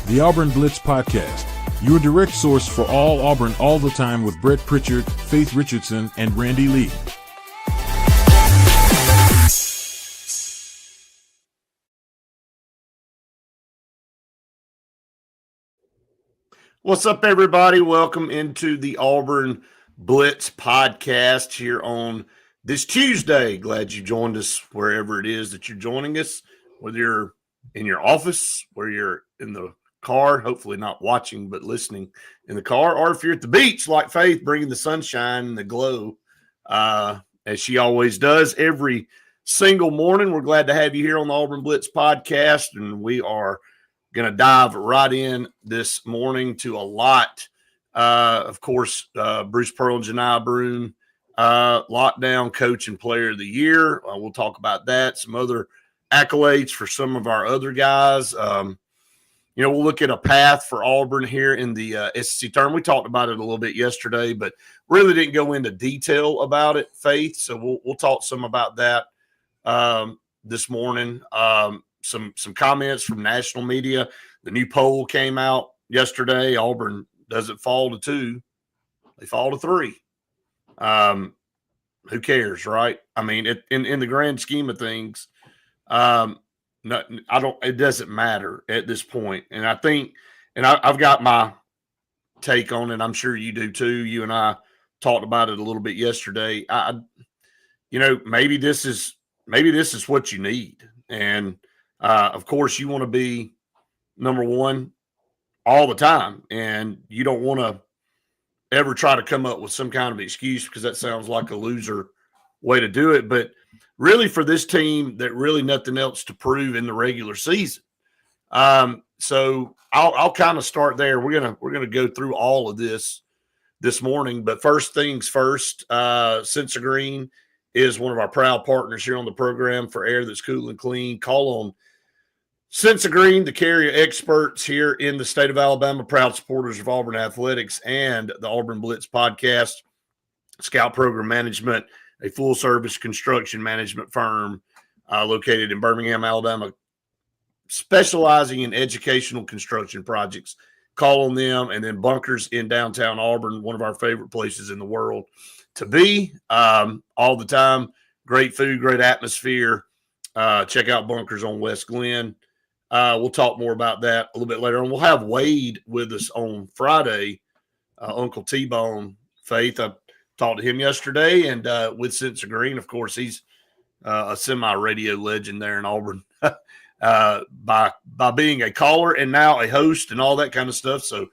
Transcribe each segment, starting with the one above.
the Auburn Blitz Podcast, your direct source for all Auburn all the time with Brett Pritchard, Faith Richardson, and Randy Lee. What's up, everybody? Welcome into the Auburn Blitz Podcast here on this Tuesday. Glad you joined us wherever it is that you're joining us, whether you're in your office, where you're in the car, hopefully not watching but listening in the car, or if you're at the beach like Faith, bringing the sunshine and the glow as she always does every single morning. We're glad to have you here on the Auburn Blitz Podcast, and we are going to dive right in this morning to a lot. Of course, Bruce Pearl and Johni Broome, lockdown coach and player of the year. We'll talk about that. Some other accolades for some of our other guys. We'll look at a path for Auburn here in the SEC tournament. We talked about it a little bit yesterday, but really didn't go into detail about it, Faith. So we'll talk some about that this morning. Some comments from national media. The new poll came out yesterday. Auburn doesn't fall to 2. They fall to 3. Who cares, right? I mean, in the grand scheme of things, it doesn't matter at this point. And I think, I've got my take on it. I'm sure you do too. You and I talked about it a little bit yesterday. Maybe this is what you need. And of course, you want to be number one all the time, and you don't want to ever try to come up with some kind of excuse, because that sounds like a loser way to do it. But really, for this team, that really nothing else to prove in the regular season. So I'll kind of start there. We're gonna go through all of this morning, but first things first. Sensa Green is one of our proud partners here on the program for air that's cool and clean. Call on Sensa Green, the carrier experts here in the state of Alabama, proud supporters of Auburn athletics and the Auburn Blitz Podcast. Scout Program Management, a full-service construction management firm located in Birmingham, Alabama, specializing in educational construction projects. Call on them. And then Bunkers in downtown Auburn, one of our favorite places in the world to be all the time. Great food, great atmosphere. Check out Bunkers on West Glen. We'll talk more about that a little bit later on. We'll have Wade with us on Friday, Uncle T-Bone. Faith, I talked to him yesterday, and with Sensa Green, of course, he's a semi-radio legend there in Auburn by being a caller and now a host and all that kind of stuff. So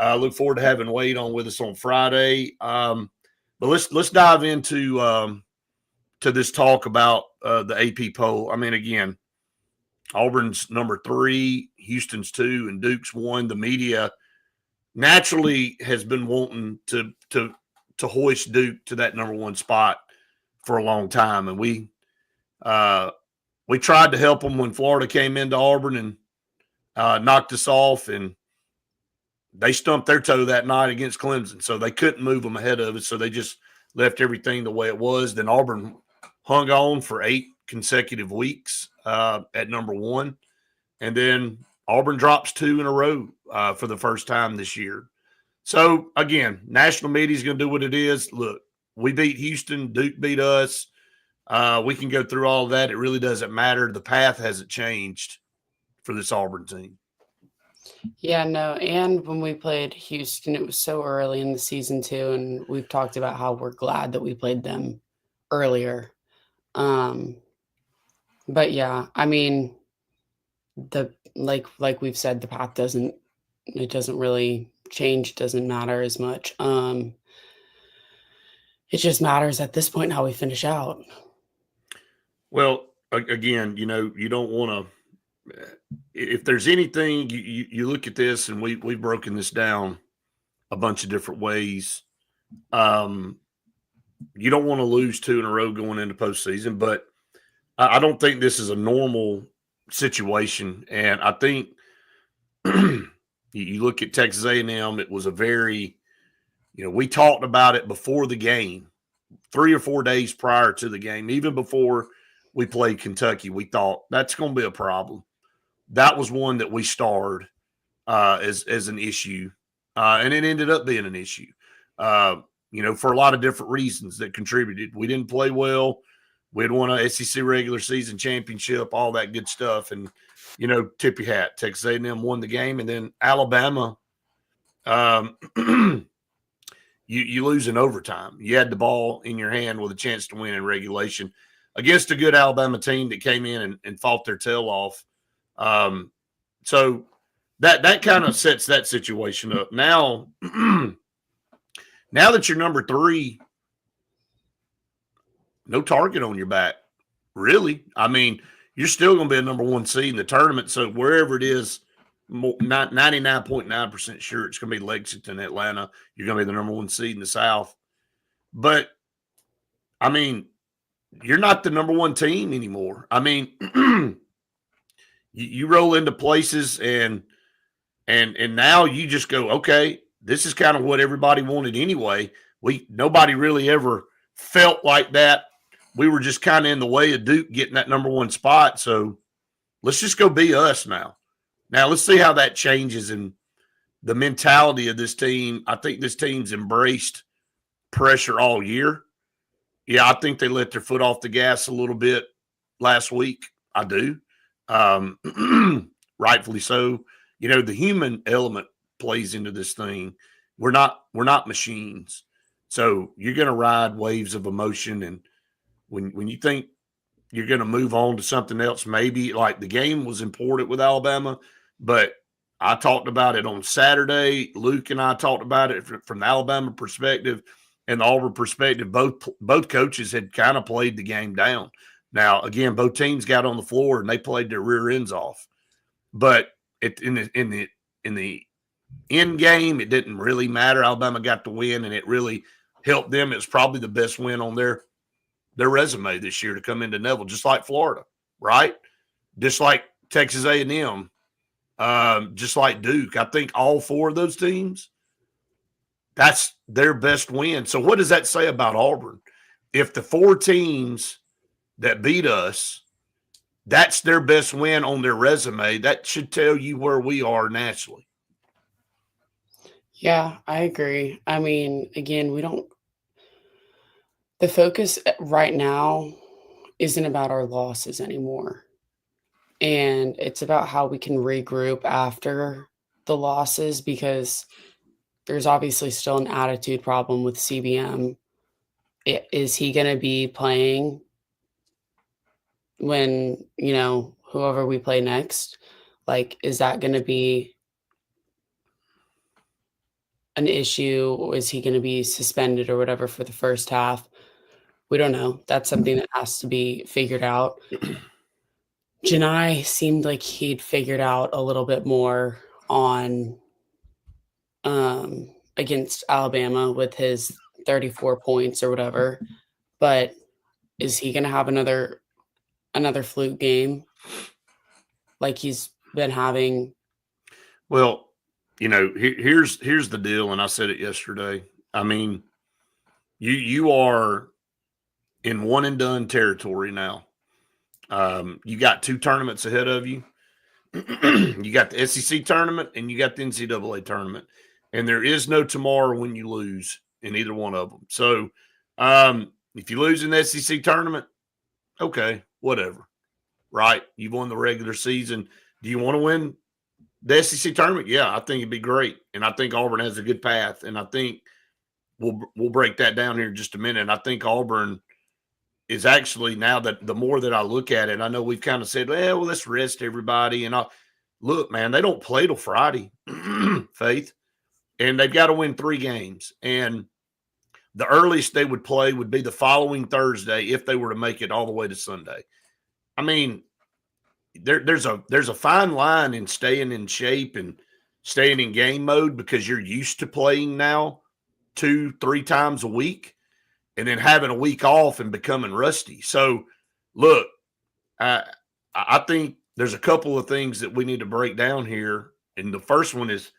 I look forward to having Wade on with us on Friday. But let's dive into to this talk about the AP poll. I mean, again, Auburn's number 3, Houston's 2, and Duke's 1. The media naturally has been wanting to hoist Duke to that number 1 spot for a long time, and we tried to help them when Florida came into Auburn and knocked us off, and they stumped their toe that night against Clemson, so they couldn't move them ahead of it, so they just left everything the way it was. Then Auburn hung on for 8 consecutive weeks at number 1, and then Auburn drops 2 in a row for the first time this year. So, again, national media is going to do what it is. Look, we beat Houston. Duke beat us. We can go through all of that. It really doesn't matter. The path hasn't changed for this Auburn team. Yeah, no, and when we played Houston, it was so early in the season too, and we've talked about how we're glad that we played them earlier. But yeah, I mean, like we've said, the path doesn't really change, doesn't matter as much. It just matters at this point how we finish out. Well, again, you don't want to. If there's anything, you look at this, and we've broken this down a bunch of different ways. You don't want to lose 2 in a row going into postseason, but I don't think this is a normal situation. And I think you look at Texas A&M, it was a very, we talked about it before the game, 3 or 4 days prior to the game, even before we played Kentucky. We thought that's going to be a problem. That was one that we starred as an issue, and it ended up being an issue. For a lot of different reasons that contributed. We didn't play well. We had won a SEC regular season championship, all that good stuff, and tip your hat. Texas A&M won the game, and then Alabama. You lose in overtime. You had the ball in your hand with a chance to win in regulation against a good Alabama team that came in and fought their tail off. So that kind of sets that situation up. Now, now that you're number 3, no target on your back, really. I mean, you're still going to be a number 1 seed in the tournament. So wherever it is, 99.9% sure it's going to be Lexington, Atlanta. You're going to be the number 1 seed in the South. But, I mean, you're not the number 1 team anymore. I mean, you roll into places and now you just go, okay, this is kind of what everybody wanted anyway. Nobody really ever felt like that. We were just kind of in the way of Duke getting that number 1 spot. So let's just go be us now. Now let's see how that changes in the mentality of this team. I think this team's embraced pressure all year. Yeah, I think they let their foot off the gas a little bit last week. I do. Rightfully so. The human element plays into this thing. We're not machines. So you're going to ride waves of emotion. And when you think you're going to move on to something else, maybe like the game was important with Alabama, but I talked about it on Saturday. Luke and I talked about it from the Alabama perspective and the Auburn perspective. Both coaches had kind of played the game down. Now, again, both teams got on the floor and they played their rear ends off. But in the end game, it didn't really matter. Alabama got the win, and it really helped them. It was probably the best win on their resume this year to come into Neville, just like Florida, right? Just like Texas A&M, just like Duke. I think all 4 of those teams, that's their best win. So what does that say about Auburn? If the 4 teams that beat us, that's their best win on their resume, that should tell you where we are nationally. Yeah, I agree. I mean, again, the focus right now isn't about our losses anymore. And it's about how we can regroup after the losses, because there's obviously still an attitude problem with CBM. Is he going to be playing when, whoever we play next? Like, is that going to be an issue, or is he going to be suspended or whatever for the first half? We don't know. That's something that has to be figured out. Johni seemed like he'd figured out a little bit more on against Alabama with his 34 points or whatever. But is he going to have another fluke game like he's been having? Well, here's the deal, and I said it yesterday. I mean, you are in one and done territory now. You got 2 tournaments ahead of you. You got the SEC tournament and you got the NCAA tournament, and there is no tomorrow when you lose in either one of them. So if you lose in the SEC tournament, okay, whatever, right? You've won the regular season. Do you want to win the SEC tournament? Yeah, I think it'd be great, and I think Auburn has a good path, and I think we'll break that down here in just a minute. I think Auburn is actually, now that the more that I look at it, I know we've kind of said, well, let's rest everybody. And look, man, they don't play till Friday, Faith, and they've got to win 3 games. And the earliest they would play would be the following Thursday if they were to make it all the way to Sunday. I mean, there's a fine line in staying in shape and staying in game mode, because you're used to playing now 2-3 times a week, and then having a week off and becoming rusty. So, look, I think there's a couple of things that we need to break down here. And the first one is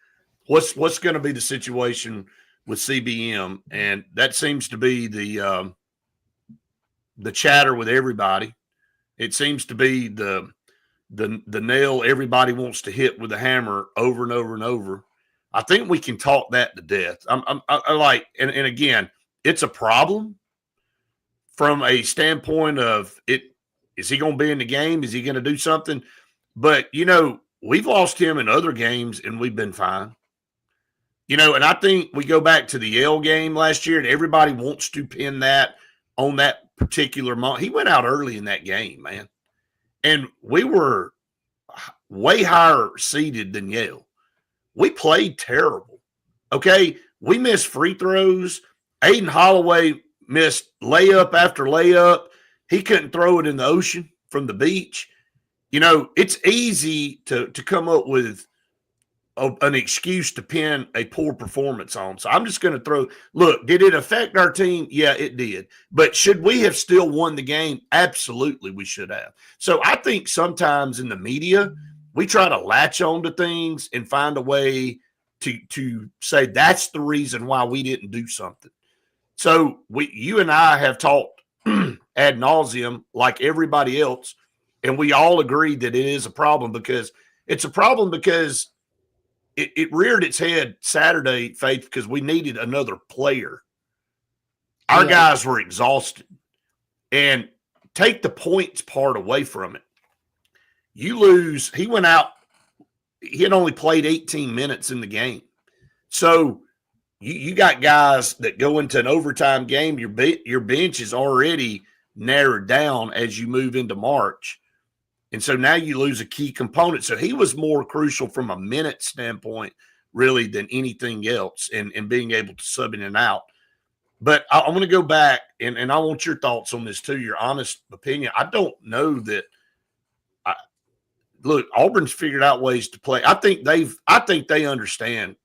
what's going to be the situation with CBM, and that seems to be the chatter with everybody. It seems to be the the nail everybody wants to hit with a hammer over and over and over. I think we can talk that to death. I like, and again, it's a problem from a standpoint of it. Is he going to be in the game? Is he going to do something? But, we've lost him in other games and we've been fine. And I think we go back to the Yale game last year and everybody wants to pin that on that particular moment. He went out early in that game, man. And we were way higher seeded than Yale. We played terrible. Okay. We missed free throws. Aiden Holloway missed layup after layup. He couldn't throw it in the ocean from the beach. It's easy to come up with an excuse to pin a poor performance on. So I'm just going to look, did it affect our team? Yeah, it did. But should we have still won the game? Absolutely, we should have. So I think sometimes in the media, we try to latch on to things and find a way to say that's the reason why we didn't do something. So you and I have talked ad nauseum like everybody else, and we all agreed that it is a problem because it's a problem because it reared its head Saturday, Faith, because we needed another player. Our guys were exhausted. And take the points part away from it. You lose. He went out. He had only played 18 minutes in the game. So you got guys that go into an overtime game. Your bench is already narrowed down as you move into March. And so now you lose a key component. So he was more crucial from a minute standpoint, really, than anything else and being able to sub in and out. But I want to go back, and I want your thoughts on this too, your honest opinion. I don't know that look, Auburn's figured out ways to play. I think they understand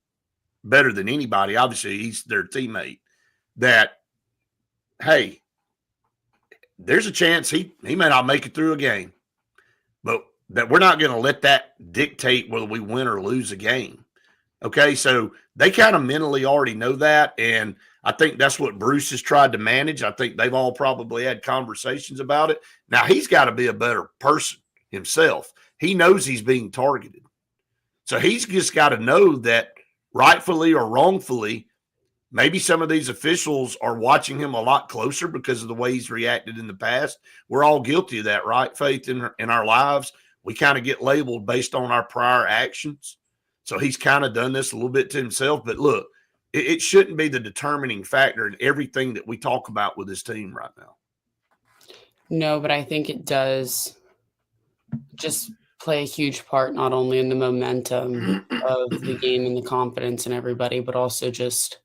better than anybody. Obviously, he's their teammate. That, hey, there's a chance he may not make it through a game. But that we're not going to let that dictate whether we win or lose a game. Okay, so they kind of mentally already know that, and I think that's what Bruce has tried to manage. I think they've all probably had conversations about it. Now, he's got to be a better person himself. He knows he's being targeted. So he's just got to know that rightfully or wrongfully, maybe some of these officials are watching him a lot closer because of the way he's reacted in the past. We're all guilty of that, right, Faith, in our lives? We kind of get labeled based on our prior actions. So he's kind of done this a little bit to himself. But look, it shouldn't be the determining factor in everything that we talk about with this team right now. No, but I think it does just play a huge part, not only in the momentum of the game and the confidence in everybody, but also just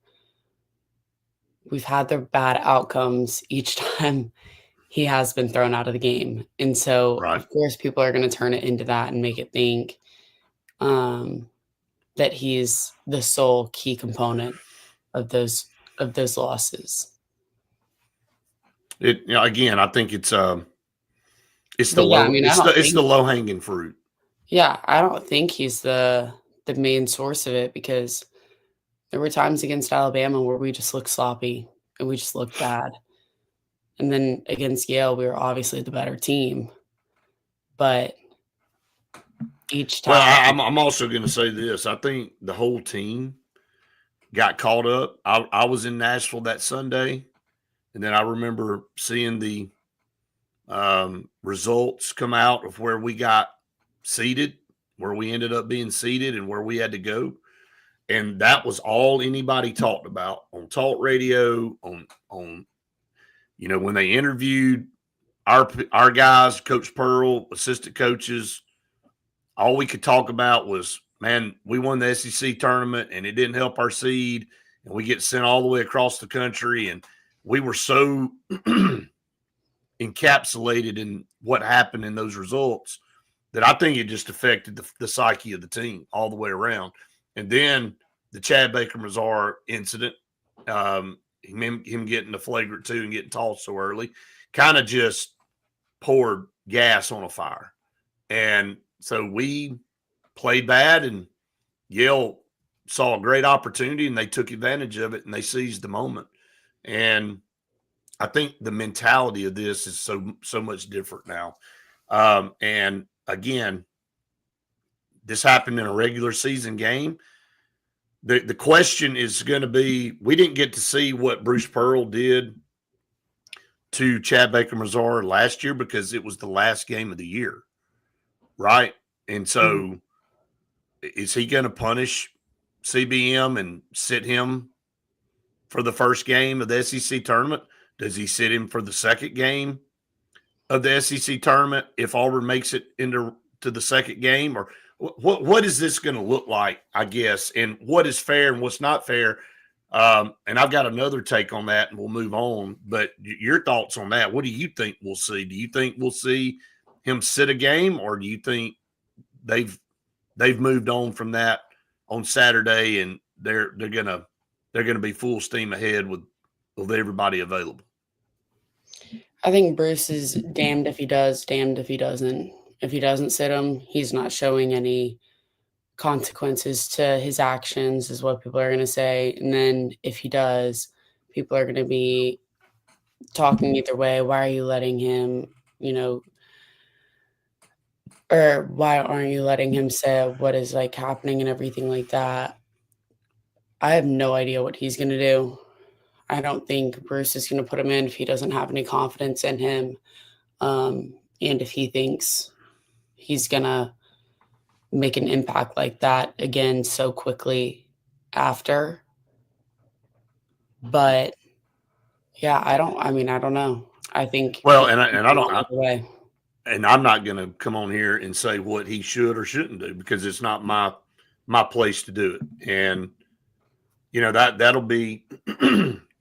we've had the bad outcomes each time he has been thrown out of the game. And so, Right. Of course, people are going to turn it into that and make it think that he's the sole key component of those losses. Again, I think it's the low hanging fruit. Yeah, I don't think he's the main source of it, because there were times against Alabama where we just looked sloppy and we just looked bad. And then against Yale, we were obviously the better team. But each time. Well, I'm also going to say this. I think the whole team got caught up. I was in Nashville that Sunday, and then I remember seeing the results come out of where we got seated, where we ended up being seated and where we had to go. And that was all anybody talked about on talk radio, on when they interviewed our guys, Coach Pearl, assistant coaches. All we could talk about was, man, we won the SEC tournament and it didn't help our seed, and we get sent all the way across the country. And we were so encapsulated in what happened in those results that I think it just affected the psyche of the team all the way around. And then the Chad Baker-Mazar incident, him getting the flagrant 2 and getting tossed so early, kind of just poured gas on a fire. And so we played bad, and Yale saw a great opportunity, and they took advantage of it, and they seized the moment. And I think the mentality of this is so much different now. And again, this happened in a regular season game. The question is going to be, we didn't get to see what Bruce Pearl did to Chad Baker Mazar last year because it was the last game of the year, right? And so is he going to punish CBM and sit him for the first game of the SEC tournament? Does he sit him for the second game of the SEC tournament if Auburn makes it into the second game? Or what is this going to look like, I guess, and what is fair and what's not fair? And I've got another take on that, and we'll move on. But your thoughts on that? What do you think we'll see? Do you think we'll see him sit a game, or do you think they've moved on from that on Saturday and they're gonna be full steam ahead with everybody available? I think Bruce is damned if he does, damned if he doesn't. If he doesn't sit him, he's not showing any consequences to his actions, is what people are going to say. And then if he does, people are going to be talking either way. Why are you letting him, or why aren't you letting him say what is like happening and everything like that? I have no idea what he's going to do. I don't think Bruce is going to put him in if he doesn't have any confidence in him. And if he thinks he's going to make an impact like that again so quickly after. But yeah, I don't know. I think and I'm not going to come on here and say what he should or shouldn't do because it's not my place to do it. And that'll be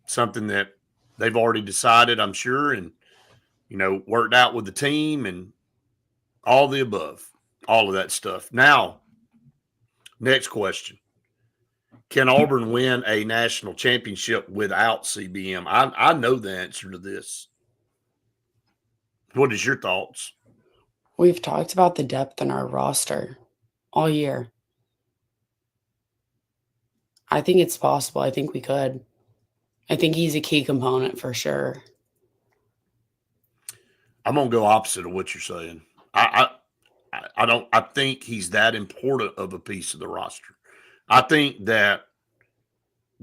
something that they've already decided, I'm sure, and worked out with the team and all the above, all of that stuff. Now, next question. Can Auburn win a national championship without CBM? I know the answer to this. What is your thoughts? We've talked about the depth in our roster all year. I think it's possible. I think we could. I think he's a key component for sure. I'm going to go opposite of what you're saying. I think he's that important of a piece of the roster. I think that,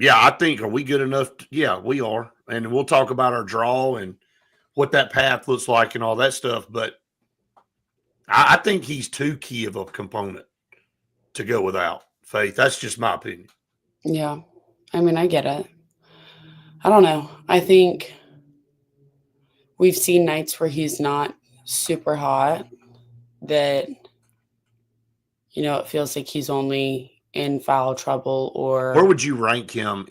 are we good enough? Yeah, we are. And we'll talk about our draw and what that path looks like and all that stuff. But I think he's too key of a component to go without, Faith. That's just my opinion. Yeah. I mean, I get it. I don't know. I think we've seen nights where he's not super hot that, it feels like he's only in foul trouble or. Where would you rank him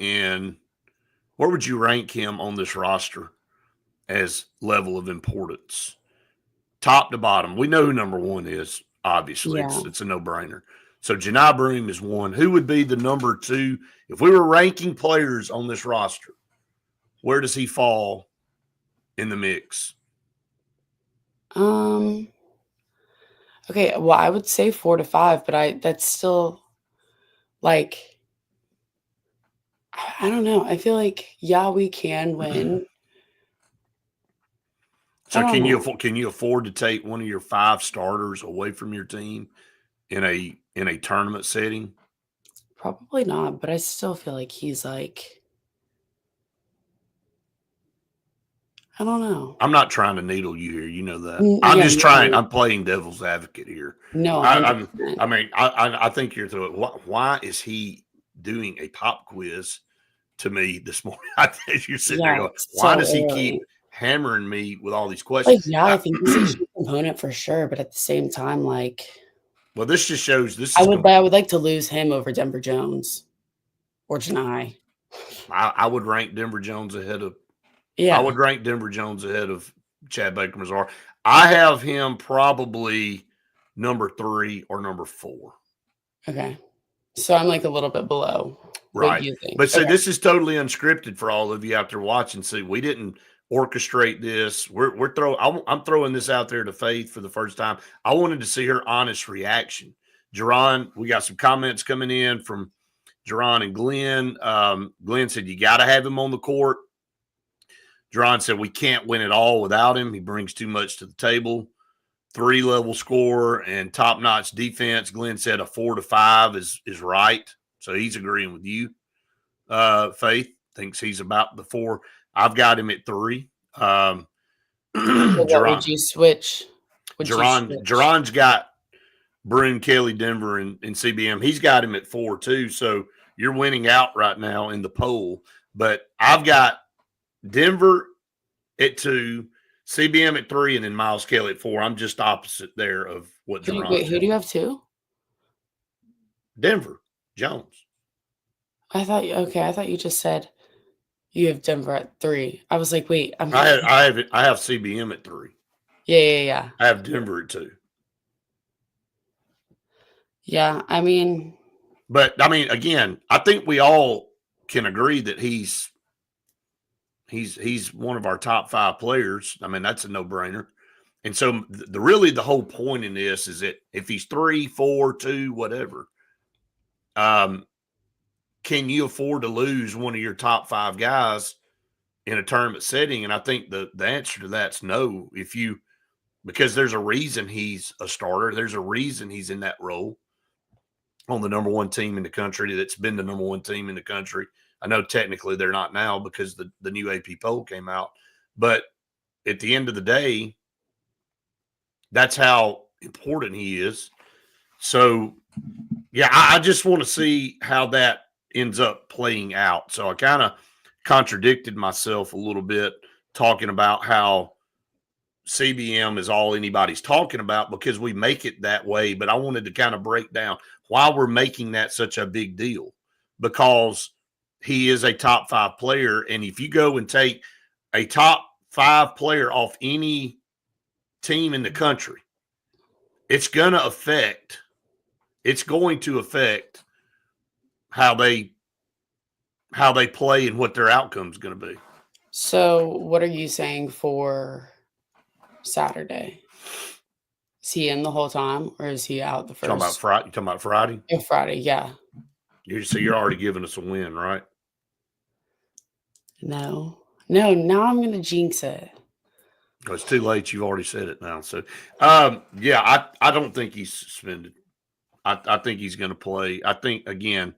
on this roster as level of importance? Top to bottom. We know who number one is, obviously. Yeah. It's a no-brainer. So Johni Broome is one. Who would be the number two? If we were ranking players on this roster, where does he fall in the mix? Okay, well, I would say 4 to 5, but that's still like, I don't know. I feel like, we can win. So can you afford to take one of your 5 starters away from your team in a tournament setting? Probably not, but I still feel like he's like, I don't know. I'm not trying to needle you here. You know that. I'm just trying. I'm playing devil's advocate here. No, I think you're through it. Why is he doing a pop quiz to me this morning? You're sitting there going, why does he keep hammering me with all these questions? I think he's a key component for sure, but at the same time, well, this just shows this. I would like to lose him over Denver Jones or Johni. I would rank Denver Jones ahead of. Yeah, I would rank Denver Jones ahead of Chad Baker Mazar. I have him probably number 3 or number 4. Okay, so I'm like a little bit below. Right, what you think. But see, this is totally unscripted for all of you out there watching. See, we didn't orchestrate this. I'm throwing this out there to Faith for the first time. I wanted to see her honest reaction. Jerron, we got some comments coming in from Jerron and Glenn. Glenn said you got to have him on the court. Jerron said we can't win it all without him. He brings too much to the table. 3-level scorer and top-notch defense. Glenn said a 4 to 5 is right. So he's agreeing with you. Faith thinks he's about the 4. I've got him at 3. So what would you switch? Jerron's got Broome, Kelly, Denver, and CBM. He's got him at 4 too. So you're winning out right now in the poll. But I've got Denver at 2, CBM at 3, and then Miles Kelly at 4. I'm just opposite there of what Jerron. Wait, who do you have 2? Denver Jones. I thought you just said you have Denver at 3. I was like, wait, I have CBM at 3. Yeah. I have Denver at 2. Yeah, I mean, again, I think we all can agree that he's one of our top 5 players. I mean, that's a no-brainer. And so the whole point in this is that if he's 3, 4, 2, whatever, can you afford to lose one of your top 5 guys in a tournament setting? And I think the answer to that's no. Because there's a reason he's a starter. There's a reason he's in that role on the number 1 team in the country that's been the number 1 team in the country. I know technically they're not now because the new AP poll came out. But at the end of the day, that's how important he is. So, yeah, I just want to see how that ends up playing out. So I kind of contradicted myself a little bit talking about how CBM is all anybody's talking about because we make it that way. But I wanted to kind of break down why we're making that such a big deal, because he is a top 5 player. And if you go and take a top 5 player off any team in the country, it's going to affect how they play and what their outcome is going to be. So what are you saying for Saturday? Is he in the whole time, or is he out the first? You talking about Friday? Yeah, Friday, yeah. So you're already giving us a win, right? No. Now I'm gonna jinx it. Oh, it's too late. You've already said it now. So, yeah, I don't think he's suspended. I think he's going to play. I think again,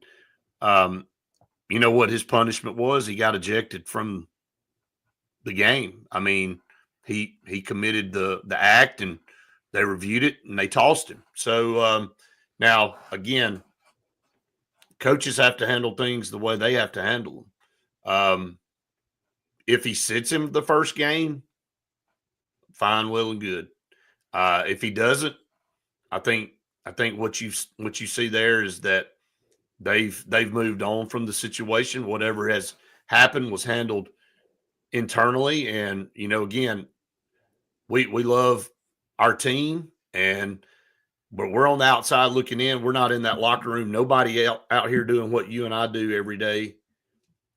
you know what his punishment was? He got ejected from the game. I mean, he committed the act, and they reviewed it and they tossed him. So now again, coaches have to handle things the way they have to handle them. If he sits him the first game, fine, well and good. If he doesn't, I think what you see there is that they've moved on from the situation. Whatever has happened was handled internally, and again, we love our team, but we're on the outside looking in. We're not in that locker room. Nobody out here doing what you and I do every day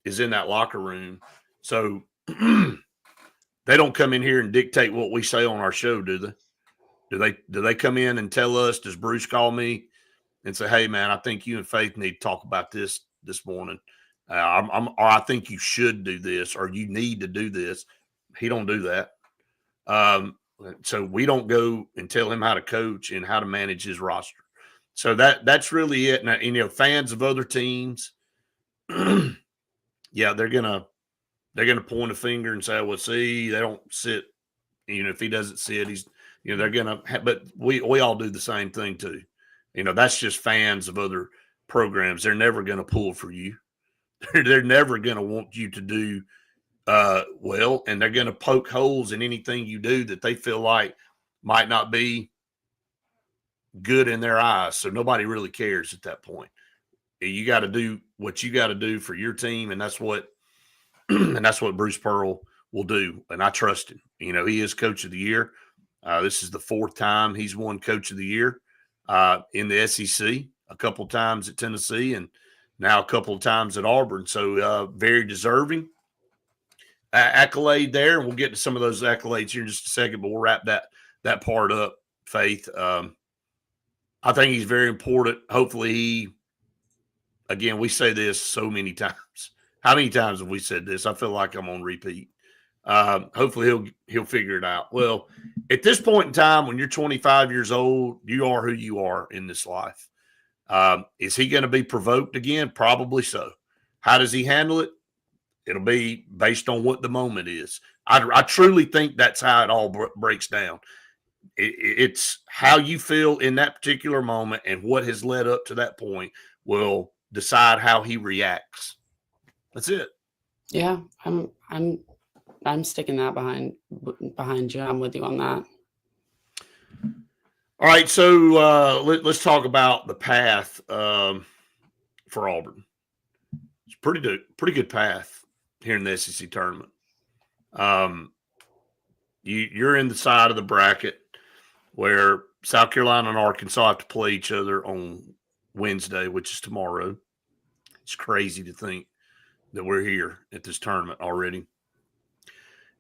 is in that locker room. So they don't come in here and dictate what we say on our show, do they? Do they come in and tell us? Does Bruce call me and say, "Hey, man, I think you and Faith need to talk about this morning. Or I think you should do this, or you need to do this." He don't do that. So we don't go and tell him how to coach and how to manage his roster. So that's really it. Now, fans of other teams, yeah, they're gonna point a finger and say, "Well, see, they don't sit." If he doesn't sit, he's they're gonna. But we all do the same thing too. That's just fans of other programs. They're never going to pull for you. They're never going to want you to do well, and they're going to poke holes in anything you do that they feel like might not be good in their eyes. So nobody really cares at that point. You got to do what you got to do for your team, and that's what Bruce Pearl will do. And I trust him. He is Coach of the Year. This is the 4th time he's won Coach of the Year in the SEC, a couple of times at Tennessee, and now a couple of times at Auburn. So very deserving accolade there. And we'll get to some of those accolades here in just a second, but we'll wrap that part up, Faith. I think he's very important. Hopefully again, we say this so many times. How many times have we said this? I feel like I'm on repeat. Hopefully he'll figure it out. Well, at this point in time, when you're 25 years old, you are who you are in this life. Is he going to be provoked again? Probably so. How does he handle it? It'll be based on what the moment is. I truly think that's how it all breaks down. It's how you feel in that particular moment, and what has led up to that point will decide how he reacts. That's it. Yeah, I'm sticking that behind you. I'm with you on that. All right, so let's talk about the path for Auburn. It's pretty good path here in the SEC tournament. You're in the side of the bracket where South Carolina and Arkansas have to play each other on Wednesday, which is tomorrow. It's crazy to think that we're here at this tournament already.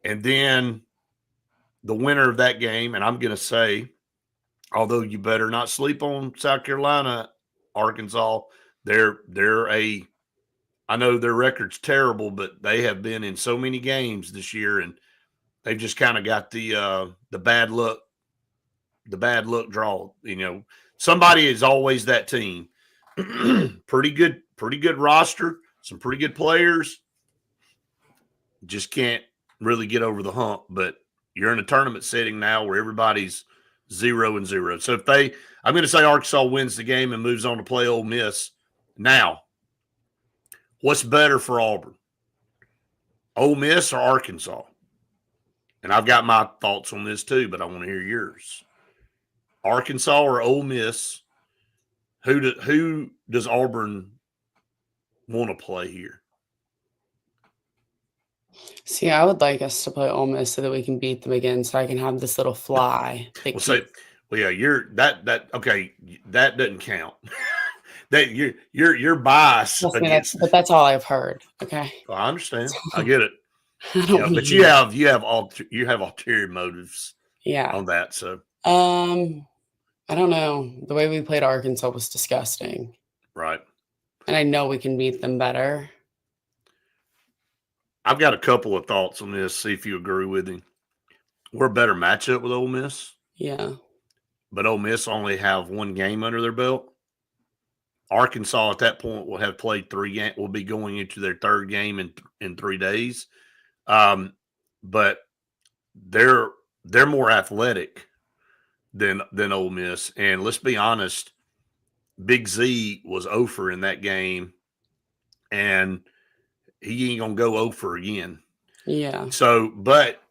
And then the winner of that game, and I'm going to say, although you better not sleep on South Carolina, Arkansas, I know their record's terrible, but they have been in so many games this year, and they've just kind of got the bad luck draw. Somebody is always that team. Pretty good roster, some pretty good players. Just can't really get over the hump. But you're in a tournament setting now where everybody's 0-0. So I'm going to say Arkansas wins the game and moves on to play Ole Miss. Now, what's better for Auburn? Ole Miss or Arkansas? And I've got my thoughts on this too, but I want to hear yours. Arkansas or Ole Miss? Who does Auburn want to play here? See, I would like us to play Ole Miss so that we can beat them again, so I can have this little fly. You're that okay. That doesn't count. That you're biased against. But that's all I've heard. Okay, Well, I understand. I get it. I don't But you have ulterior motives. Yeah. On that. So I don't know. The way we played Arkansas was disgusting. Right. And I know we can beat them better. I've got a couple of thoughts on this. See if you agree with me. We're a better matchup with Ole Miss. Yeah. But Ole Miss only have one game under their belt. Arkansas at that point will have played 3 games. Will be going into their 3rd game in 3 days. But they're more athletic than Ole Miss. And let's be honest, Big Z was 0 in that game, and he ain't gonna go 0 again. Yeah. So, but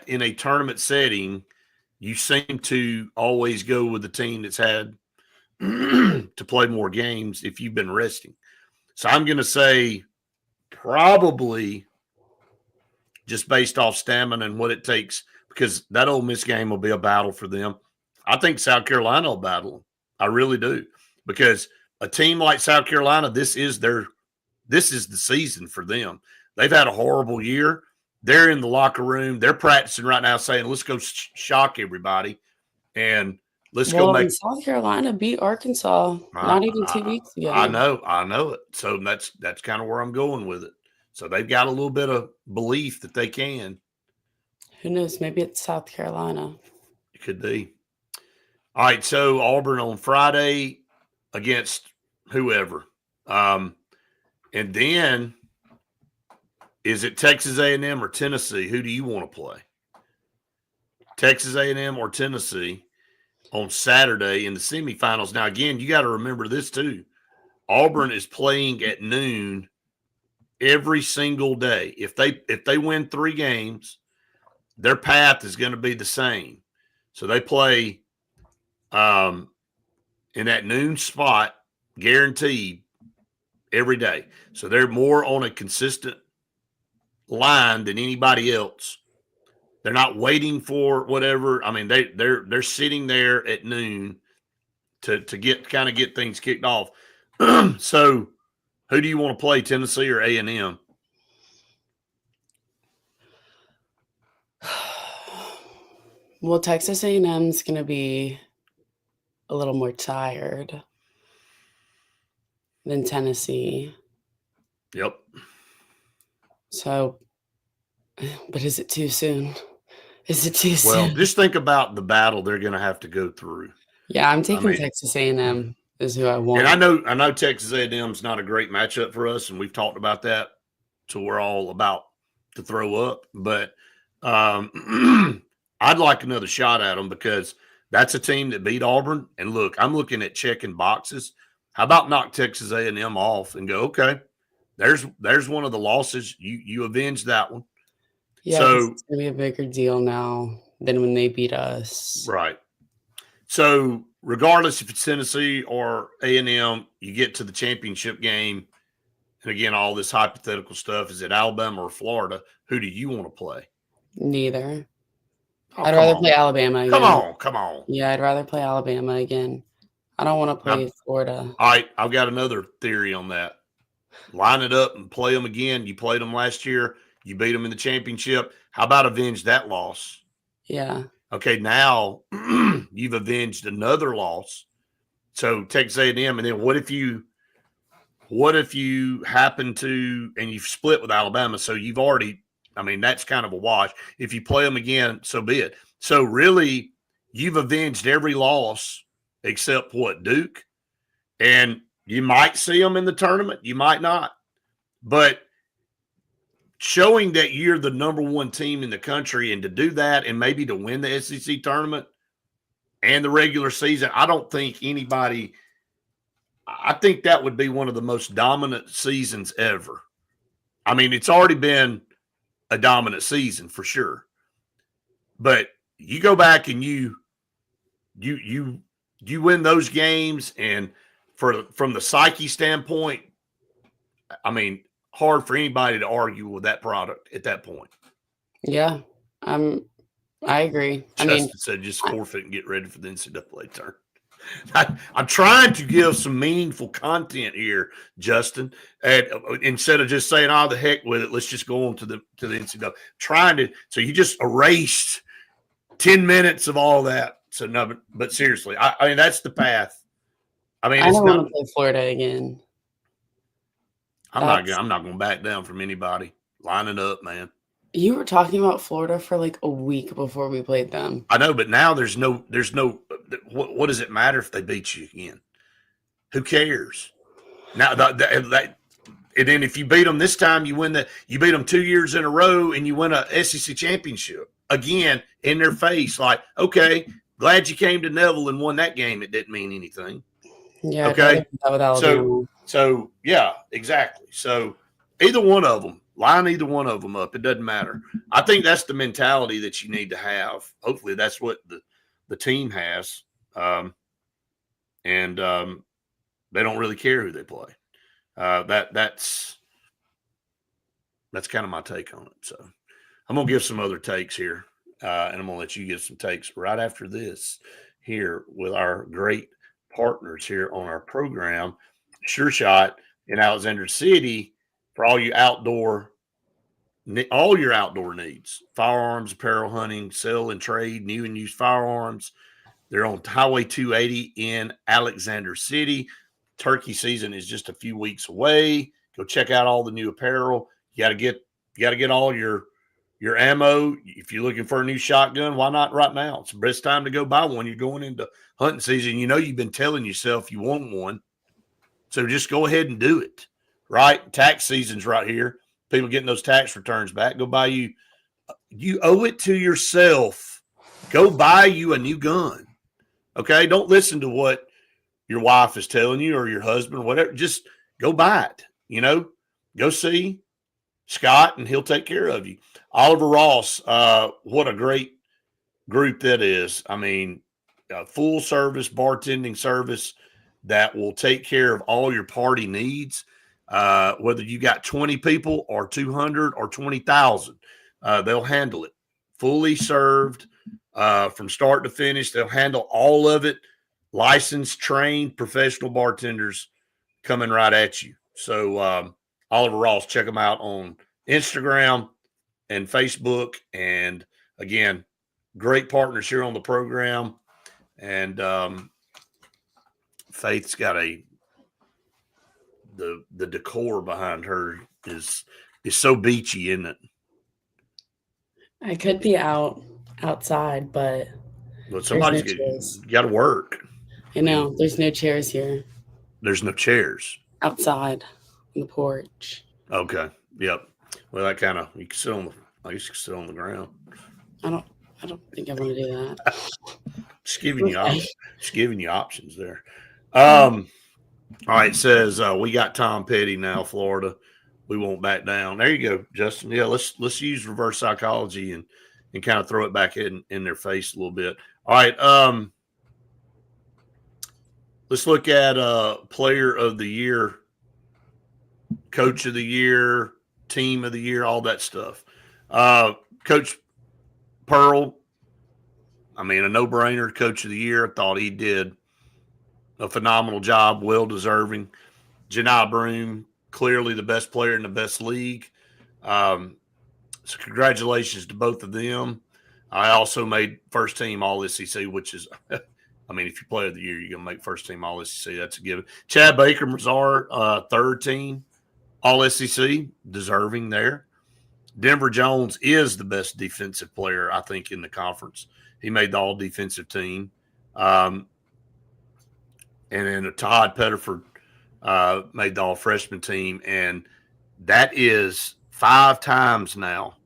in a tournament setting, you seem to always go with the team that's had to play more games if you've been resting. So I'm going to say probably just based off stamina and what it takes, because that Ole Miss game will be a battle for them. I think South Carolina will battle them. I really do, because a team like South Carolina, this is the season for them. They've had a horrible year. They're in the locker room. They're practicing right now saying, let's go shock everybody. And let's go make. South Carolina beat Arkansas not even 2 weeks ago. I know it. So that's kind of where I'm going with it. So they've got a little bit of belief that they can. Who knows? Maybe it's South Carolina. It could be. All right, so Auburn on Friday against whoever. And then is it Texas A&M or Tennessee? Who do you want to play? Texas A&M or Tennessee on Saturday in the semifinals. Now, again, you got to remember this too. Auburn is playing at noon every single day. If they win 3 games, their path is going to be the same. So they play in that noon spot, guaranteed, every day. So they're more on a consistent line than anybody else. They're not waiting for whatever. I mean, they're sitting there at noon to get things kicked off. So who do you want to play, Tennessee or A&M? Well, Texas A&M is going to be a little more tired than Tennessee. Yep. So But is it too soon? Is it too Well, soon? just think about the battle they're going to have to go through. Yeah, I'm I taking mean, Texas A&M is who I and I want. know Texas A&M's not a great matchup for us, and we've talked about that, so we're all about to throw up. But I'd like another shot at them because that's a team that beat Auburn. And look, I'm looking at checking boxes. How about knock Texas A&M off and go, okay, there's one of the losses. You avenged that one. Yeah, because So it's gonna be a bigger deal now than when they beat us. right. So regardless if it's Tennessee or A&M, you get to the championship game. And again, all this hypothetical stuff is it Alabama or Florida? Who do you want to play? Neither. Oh, I'd come rather play on. Alabama Come again. on. Come on. Yeah, I'd rather play Alabama again. I don't wanna Now, play Florida. all right, I've got another theory on that. Line it up and play them again. You played them last year. You beat them in the championship. How about avenge that loss? Yeah. Okay, now you've avenged another loss. So Texas A&M, and then what if you happen to and you've split with Alabama? So you've already, I mean, that's kind of a wash. If you play them again, so be it. So really, you've avenged every loss except what, Duke, and you might see them in the tournament, you might not, but showing that you're the number one team in the country and to do that and maybe to win the SEC tournament and the regular season, I don't think anybody. I think that would be one of the most dominant seasons ever. I mean, it's already been a dominant season for sure. But you go back and you win those games, and from the psyche standpoint, I mean, hard for anybody to argue with that product at that point. Yeah. I agree. I mean, Justin said just I forfeit and get ready for the NCAA tournament. I'm trying to give some meaningful content here, Justin. And instead of just saying, "Oh, the heck with it, let's just go on to the NCAA." Trying to, so you just erased 10 minutes of all that. So no, but seriously, I mean that's the path. I mean, I it's don't wanna not. play Florida again. I'm not. That's I'm not going to back down from anybody. Line it up, man. You were talking about Florida for, like, a week before we played them. I know, but now there's no. What does it matter if they beat you again? Who cares? Now that and then if you beat them this time, you beat them 2 years in a row and you win a SEC championship again in their face. Like, okay, glad you came to Neville and won that game. It didn't mean anything. Yeah, I'd rather Okay, do that with so Alabama. yeah, exactly. So either one of them, line either one of them up. It doesn't matter. I think that's the mentality that you need to have. Hopefully, that's what the team has, and they don't really care who they play. That's kind of my take on it. So I'm gonna give some other takes here, and I'm gonna let you give some takes right after this here with our great partners here on our program, Sure Shot in Alexander City, for all your outdoor needs, firearms, apparel, hunting, sell and trade new and used firearms. They're on Highway 280 in Alexander City. Turkey season is just a few weeks away. Go check out all the new apparel. You got to get all your ammo. If you're looking for a new shotgun, why not right now? It's the best time to go buy one. You're going into hunting season. You know you've been telling yourself you want one, so just go ahead and do it. Right? Tax season's right here. People getting those tax returns back. Go buy you. You owe it to yourself. Go buy you a new gun. Okay, don't listen to what your wife is telling you or your husband or whatever. Just go buy it. Go see Scott and he'll take care of you. Oliver Ross, what a great group that is. I mean, full service bartending service that will take care of all your party needs, whether you got 20 people or 200 or 20,000. They'll handle it. Fully served from start to finish. They'll handle all of it. Licensed, trained, professional bartenders coming right at you. So Oliver Ross, check them out on Instagram and Facebook. And again, great partners here on the program. And Faith's got the decor behind her is so beachy, isn't it? I could be outside, but But there's no somebody's chairs. got to work. I know there's no chairs here. There's no chairs Outside on the porch. Okay. Yep. Well, that kind of you can sit on the. I guess you can sit on the ground. I don't think I want to do that. Just giving you Okay. just giving you options there. All right. It says we got Tom Petty now, Florida. We won't back down. There you go, Justin. Yeah, let's use reverse psychology and kind of throw it back in their face a little bit. All right. Let's look at player of the year, coach of the year, team of the year, all that stuff. Coach Pearl, I mean, a no-brainer, coach of the year. I thought he did a phenomenal job, well deserving. Johni Broome, clearly the best player in the best league. So congratulations to both of them. I also made first team All SEC, which is, I mean, if you play of the year, you're going to make first team All SEC. That's a given. Chad Baker Mazar, third team All SEC, deserving there. Denver Jones is the best defensive player, I think, in the conference. He made the all defensive team. And then Todd Pettiford made the all freshman team. And that is 5 times now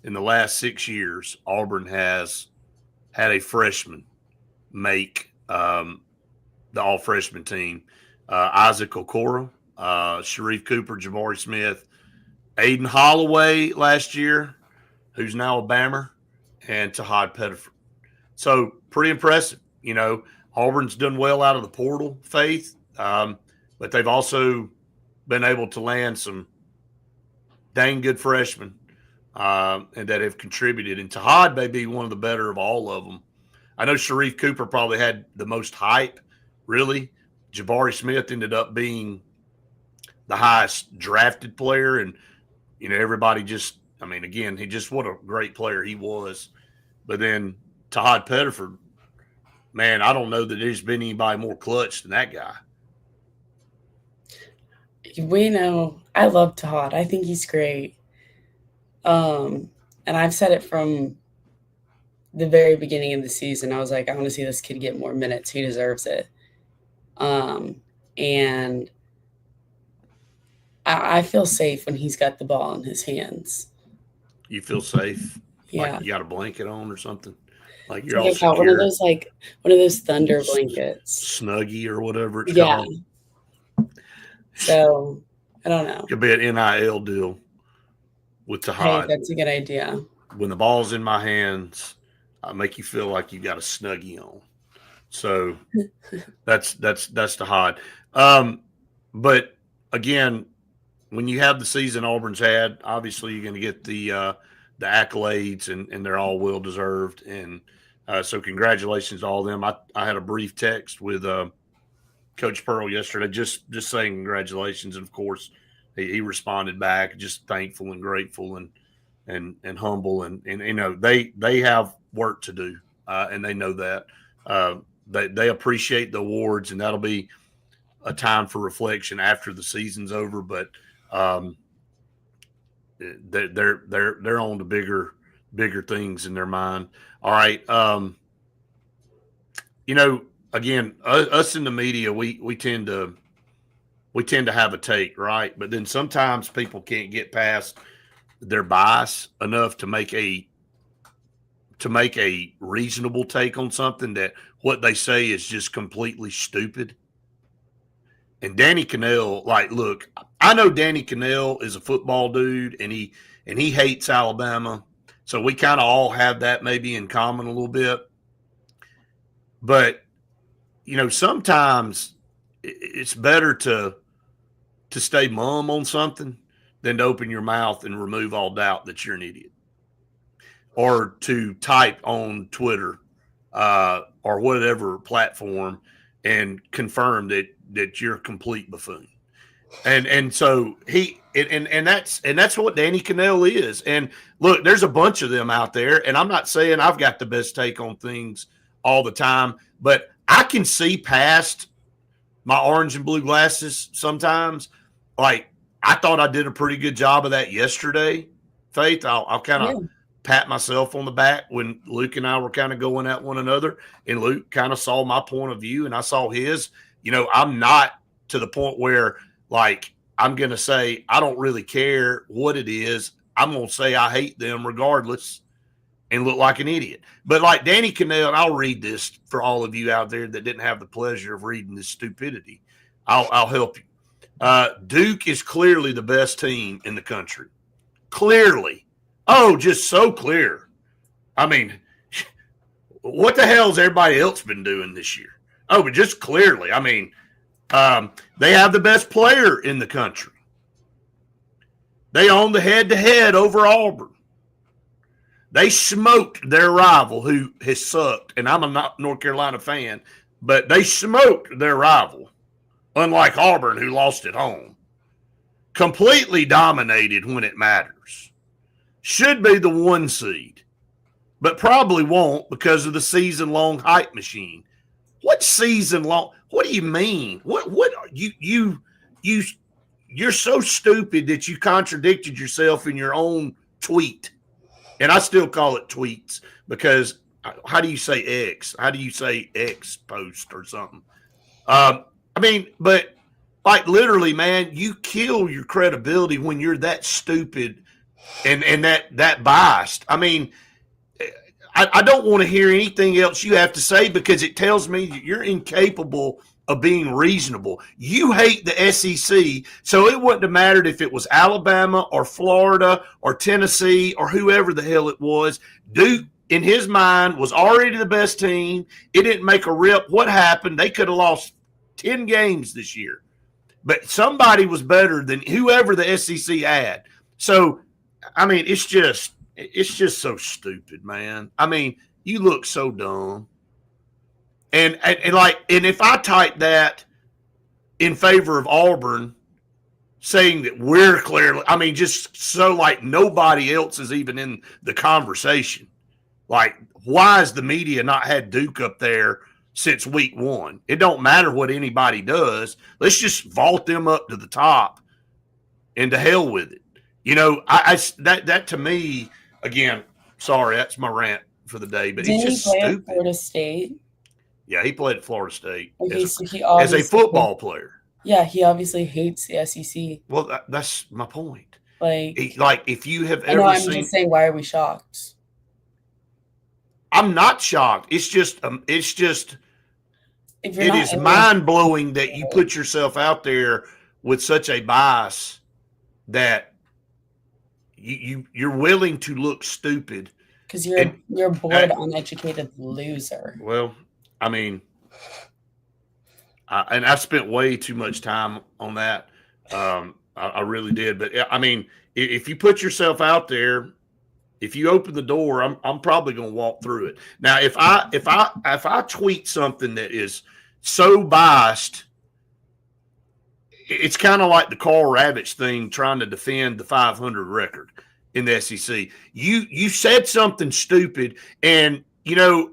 in the last 6 years, Auburn has had a freshman make the all freshman team. Isaac Okoro, Sharif Cooper, Jabari Smith, Aiden Holloway last year, who's now a Bammer, and Todd Pettiford. So pretty impressive. You know, Auburn's done well out of the portal, Faith, but they've also been able to land some dang good freshmen and that have contributed. And Todd may be one of the better of all of them. I know Sharif Cooper probably had the most hype, really. Jabari Smith ended up being the highest drafted player, and you know, everybody just, I mean, again, what a great player he was. But then Todd Pettiford, man, I don't know that there's been anybody more clutch than that guy. We know I love Todd. I think he's great. And I've said it from the very beginning of the season. I was like, I want to see this kid get more minutes. He deserves it. And I feel safe when he's got the ball in his hands. You feel safe? Yeah. Like you got a blanket on or something? Like you're all secure. One of those thunder blankets. Snuggie or whatever it's called. So, I don't know. Could be an NIL deal with Todd. Hey, that's a good idea. When the ball's in my hands, I make you feel like you got a Snuggie on. So that's Todd. But again, when you have the season Auburn's had, obviously you're going to get the accolades, and they're all well deserved. And so congratulations to all of them. I had a brief text with Coach Pearl yesterday, just saying congratulations, and of course he responded back, just thankful and grateful and humble, and you know they have work to do, and they know that. They appreciate the awards, and that'll be a time for reflection after the season's over. But they're on to bigger things in their mind. All right, you know, again, us in the media, we tend to have a take, right? But then sometimes people can't get past their bias enough to make a reasonable take on something that what they say is just completely stupid. And Danny Cannell, like, look, I know Danny Cannell is a football dude, and he hates Alabama. So we kind of all have that maybe in common a little bit. But, you know, sometimes it's better to stay mum on something than to open your mouth and remove all doubt that you're an idiot. Or to type on Twitter or whatever platform and confirm that you're a complete buffoon. And so that's what Danny Cannell is. And look, there's a bunch of them out there, and I'm not saying I've got the best take on things all the time, but I can see past my orange and blue glasses sometimes. Like, I thought I did a pretty good job of that yesterday, Faith. I'll kind of pat myself on the back when Luke and I were kind of going at one another, and Luke kind of saw my point of view and I saw his. I'm not to the point where like I'm going to say I don't really care what it is. I'm going to say I hate them regardless and look like an idiot. But like Danny Cannell, and I'll read this for all of you out there that didn't have the pleasure of reading this stupidity. I'll help you. Duke is clearly the best team in the country. Clearly. Oh, just so clear. I mean, what the hell has everybody else been doing this year? Oh, but just clearly. I mean, they have the best player in the country. They own the head-to-head over Auburn. They smoked their rival who has sucked, and I'm a North Carolina fan, but they smoked their rival, unlike Auburn who lost at home. Completely dominated when it matters. Should be the 1 seed, but probably won't because of the season-long hype machine. What season-long? What do you mean? What you're so stupid that you contradicted yourself in your own tweet. And I still call it tweets because how do you say X? How do you say X post or something? I mean, but like literally, man, you kill your credibility when you're that stupid and that biased. I mean, I don't want to hear anything else you have to say because it tells me that you're incapable of being reasonable. You hate the SEC, so it wouldn't have mattered if it was Alabama or Florida or Tennessee or whoever the hell it was. Duke, in his mind, was already the best team. It didn't make a rip. What happened? They could have lost 10 games this year. But somebody was better than whoever the SEC had. So, I mean, it's just so stupid, man. I mean, you look so dumb. And if I type that in favor of Auburn, saying that we're clearly, I mean, just so like nobody else is even in the conversation. Like, why has the media not had Duke up there since week 1? It don't matter what anybody does. Let's just vault them up to the top and to hell with it. That to me, again, sorry, that's my rant for the day, but it's just stupid. At Florida State? Yeah, he played at Florida State as a football player. Yeah, he obviously hates the SEC. Well, that's my point. Like if you have ever I'm seen, just saying, why are we shocked? I'm not shocked. It is mind blowing that you put yourself out there with such a bias that you're willing to look stupid because you're a bored, uneducated loser. Well, I mean, and I spent way too much time on that. I really did. But I mean, if you put yourself out there, if you open the door, I'm probably going to walk through it. Now, if I tweet something that is so biased, it's kind of like the Carl Ravitch thing trying to defend the 500 record in the SEC. You said something stupid, and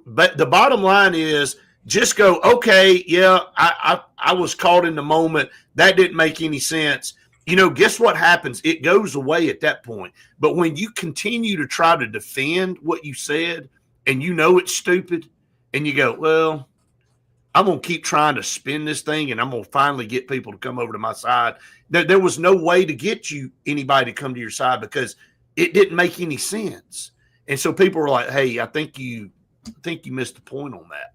but the bottom line is just go, okay, yeah, I was caught in the moment. That didn't make any sense. Guess what happens? It goes away at that point. But when you continue to try to defend what you said and it's stupid and you go, well, I'm going to keep trying to spin this thing and I'm going to finally get people to come over to my side. There was no way to get anybody to come to your side because it didn't make any sense. And so people were like, hey, I think you missed the point on that.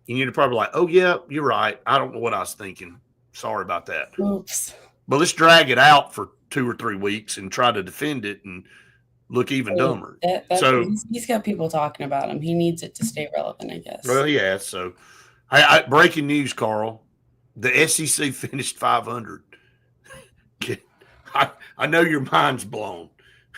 And you're probably like, oh, yeah, you're right. I don't know what I was thinking. Sorry about that. Oops. But let's drag it out for 2 or 3 weeks and try to defend it and look even dumber. So he's got people talking about him. He needs it to stay relevant, I guess. Well, yeah. So, breaking news, Carl. The SEC finished 500. I know your mind's blown.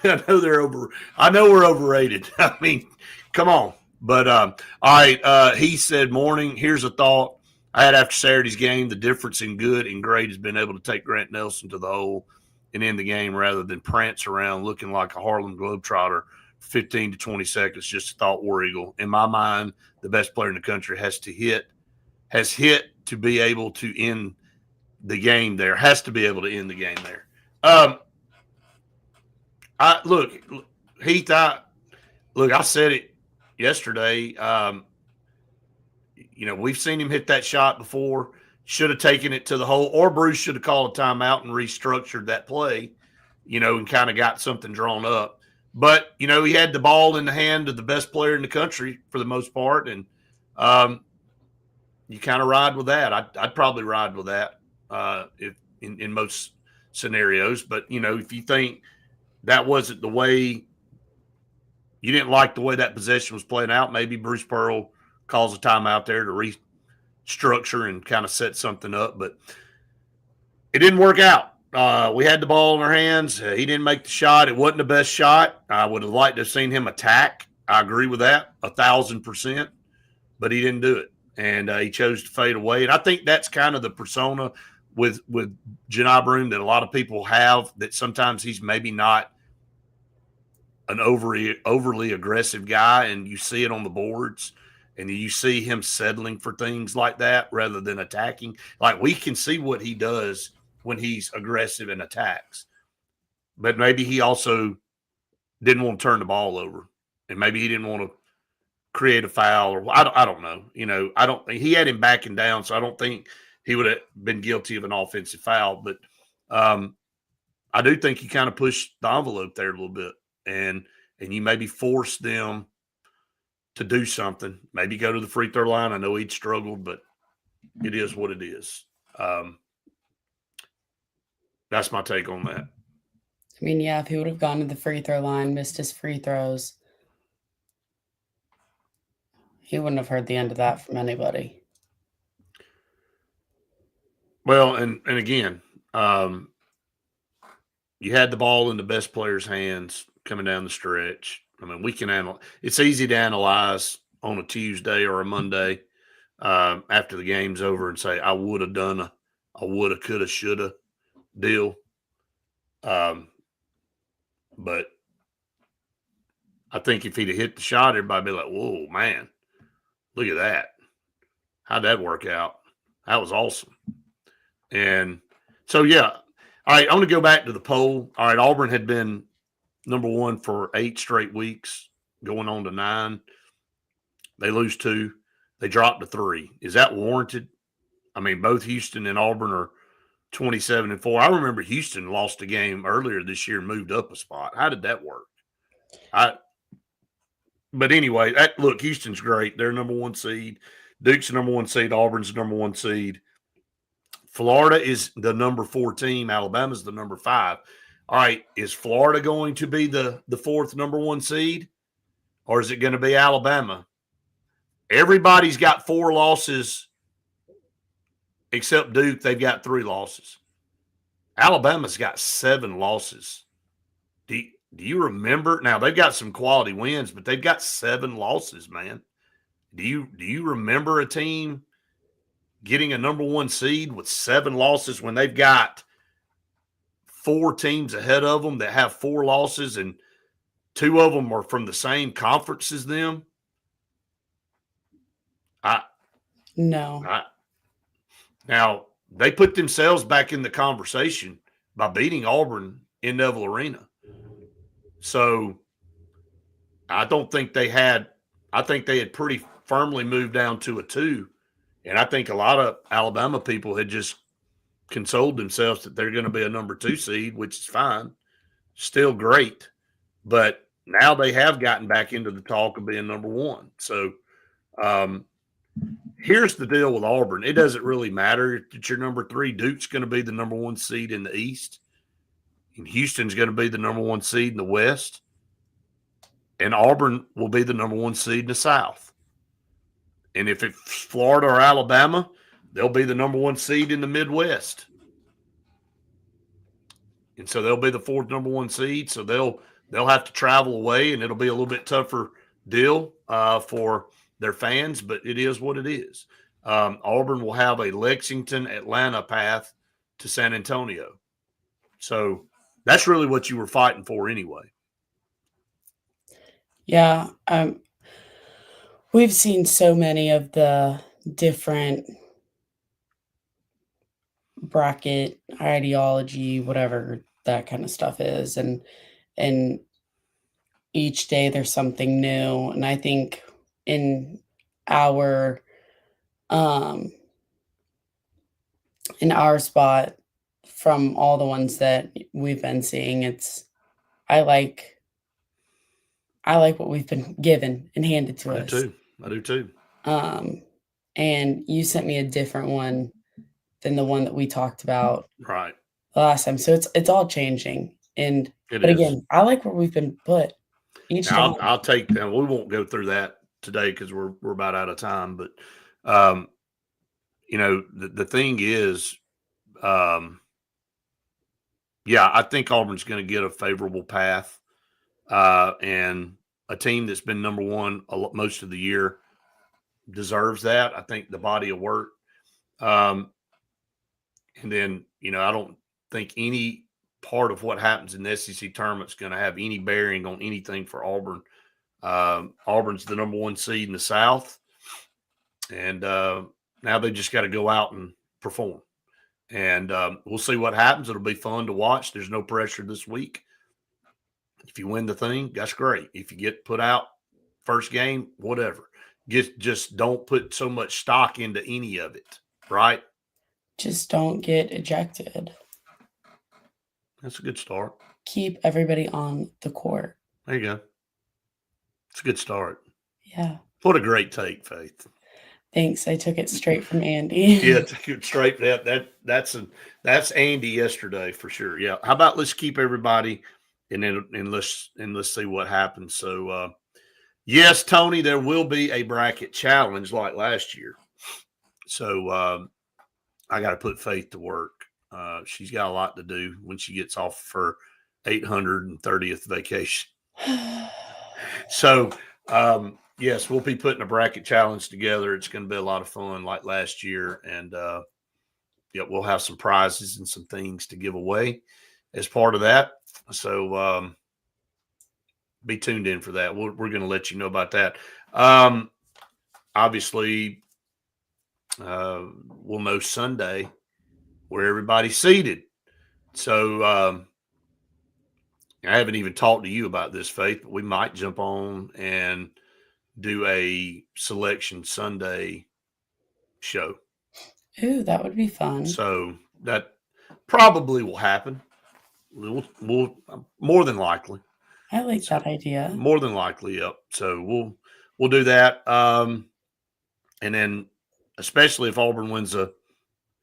I know we're overrated. I mean, come on. But all right. He said, "Morning. Here's a thought. I had after Saturday's game, the difference in good and great has been able to take Grant Nelson to the hole and end the game rather than prance around looking like a Harlem Globetrotter 15 to 20 seconds. Just a thought, War Eagle. In my mind, the best player in the country has hit to be able to end the game there. Has to be able to end the game there. Look, Heath, look, I said it yesterday. We've seen him hit that shot before. Should have taken it to the hole, or Bruce should have called a timeout and restructured that play, and kind of got something drawn up. But, he had the ball in the hand of the best player in the country for the most part. And you kind of ride with that. I'd probably ride with that if in most scenarios. But, if you think that wasn't the way, you didn't like the way that possession was playing out, maybe Bruce Pearl calls a timeout there to restructure and kind of set something up. But it didn't work out. We had the ball in our hands. He didn't make the shot. It wasn't the best shot. I would have liked to have seen him attack. I agree with that 1,000%, but he didn't do it. And he chose to fade away. And I think that's kind of the persona with Johni Broome that a lot of people have, that sometimes he's maybe not an overly aggressive guy, and you see it on the boards, and you see him settling for things like that rather than attacking. Like, we can see what he does when he's aggressive and attacks, but maybe he also didn't want to turn the ball over, and maybe he didn't want to create a foul, or I don't know. He had him backing down, so I don't think he would have been guilty of an offensive foul. But I do think he kind of pushed the envelope there a little bit, and you maybe force them to do something. Maybe go to the free throw line. I know he'd struggled, but it is what it is. That's my take on that. I mean, yeah, if he would have gone to the free throw line, missed his free throws, he wouldn't have heard the end of that from anybody. Well, and again, you had the ball in the best player's hands coming down the stretch. I mean, we can analyze. It's easy to analyze on a Tuesday or a Monday after the game's over and say, I would have done a woulda, coulda, shoulda deal. But I think if he'd have hit the shot, everybody would be like, whoa, man, look at that. How'd that work out? That was awesome. And so, yeah. All right, I want to go back to the poll. All right, Auburn had been number one for 8 straight weeks, going on to 9. They lose 2. They drop to 3. Is that warranted? I mean, both Houston and Auburn are 27-4. I remember Houston lost a game earlier this year and moved up a spot. How did that work? But anyway, look, Houston's great. They're number 1 seed. Duke's the number 1 seed. Auburn's the number 1 seed. Florida is the number 4 team. Alabama's the number 5. All right, is Florida going to be the 4th number 1 seed, or is it going to be Alabama? Everybody's got 4 losses except Duke. They've got 3 losses. Alabama's got 7 losses. Do you remember? Now, they've got some quality wins, but they've got 7 losses, man. Do you remember a team getting a number 1 seed with 7 losses when they've got 4 teams ahead of them that have 4 losses, and 2 of them are from the same conference as them? No. Now, they put themselves back in the conversation by beating Auburn in Neville Arena. So I think they had pretty firmly moved down to a 2. And I think a lot of Alabama people had just consoled themselves that they're going to be a number 2 seed, which is fine. Still great. But now they have gotten back into the talk of being number 1. So here's the deal with Auburn. It doesn't really matter that you're number 3. Duke's going to be the number 1 seed in the East. And Houston's going to be the number 1 seed in the West. And Auburn will be the number 1 seed in the South. And if it's Florida or Alabama, they'll be the number 1 seed in the Midwest. And so they'll be the 4th number 1 seed. So they'll have to travel away, and it'll be a little bit tougher deal for their fans, but it is what it is. Auburn will have a Lexington-Atlanta path to San Antonio. So that's really what you were fighting for anyway. Yeah. We've seen so many of the different bracket ideology, whatever that kind of stuff is. And each day there's something new. And I think in our um in our spot, from all the ones that we've been seeing, it's I like I like what we've been given and handed to I do us. too. I do too. Um, and you sent me a different one than the one that we talked about Right. last time. So it's all changing. And It but is. again, I like where we've been put each Now, time. I'll take, and we won't go through that today because we're about out of time. But, um, the thing is, um, yeah, I think Auburn's going to get a favorable path, and a team that's been number one most of the year deserves that. I think the body of work, um, and then I don't think any part of what happens in the SEC tournament is going to have any bearing on anything for Auburn. Auburn's the number one seed in the South, and now they just got to go out and perform. And we'll see what happens. It'll be fun to watch. There's no pressure this week. If you win the thing, that's great. If you get put out first game, whatever. Just don't put so much stock into any of it, right? Just don't get ejected. That's a good start. Keep everybody on the court. There you go. It's a good start. Yeah. What a great take, Faith. Thanks. I took it straight from Andy. Yeah, take it straight. That's Andy yesterday for sure. Yeah. How about let's keep everybody and let's see what happens. So yes, Tony, there will be a bracket challenge like last year. So I got to put Faith to work. She's got a lot to do when she gets off of her 830th vacation. So yes, we'll be putting a bracket challenge together. It's going to be a lot of fun like last year. And yeah, we'll have some prizes and some things to give away as part of that. So be tuned in for that. We're going to let you know about that. Obviously, we'll know Sunday where everybody's seated. So I haven't even talked to you about this, Faith, but we might jump on and do a Selection Sunday show. Ooh, that would be fun. So that probably will happen. We'll more than likely. I like that idea. More than likely, yep. So we'll do that. And then especially if Auburn wins a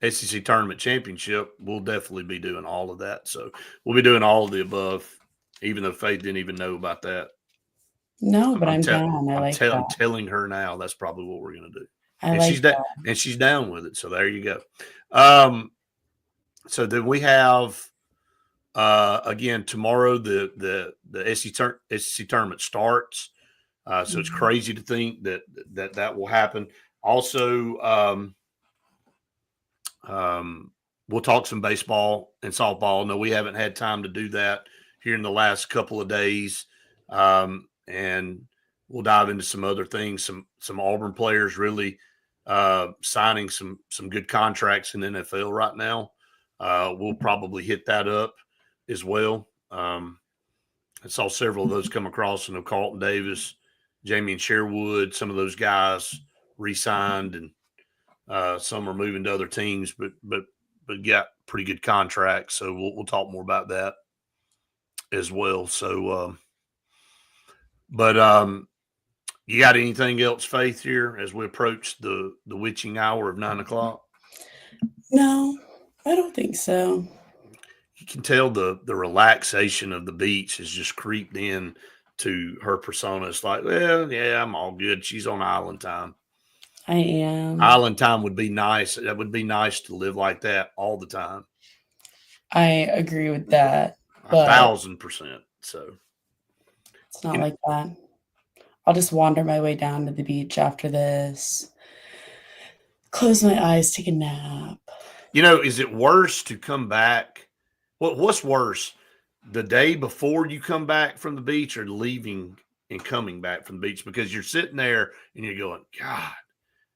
SEC tournament championship, we'll definitely be doing all of that. So we'll be doing all of the above, even though Faith didn't even know about that. No, but I'm down. I like that. I'm telling her now that's probably what we're going to do. And she's down with it. So there you go. So then we have again tomorrow the SEC tournament starts. So it's crazy to think that will happen. Also, we'll talk some baseball and softball. No, we haven't had time to do that here in the last couple of days. And we'll dive into some other things, some Auburn players really signing some good contracts in the NFL right now. We'll probably hit that up as well. I saw several of those come across. I know Carlton Davis, Jamie and Sherwood, some of those guys re-signed, and some are moving to other teams, but got pretty good contracts. So we'll talk more about that as well. So, you got anything else, Faith, here as we approach the witching hour of 9 o'clock? No, I don't think so. You can tell the relaxation of the beach has just creeped in to her persona. It's like, well, yeah, I'm all good. She's on island time. I am. Island time would be nice. That would be nice to live like that all the time. I agree with that. 1,000%. So it's not like that. I'll just wander my way down to the beach after this. Close my eyes, take a nap. Is it worse to come back? What's worse, the day before you come back from the beach or leaving and coming back from the beach? Because you're sitting there and you're going, God,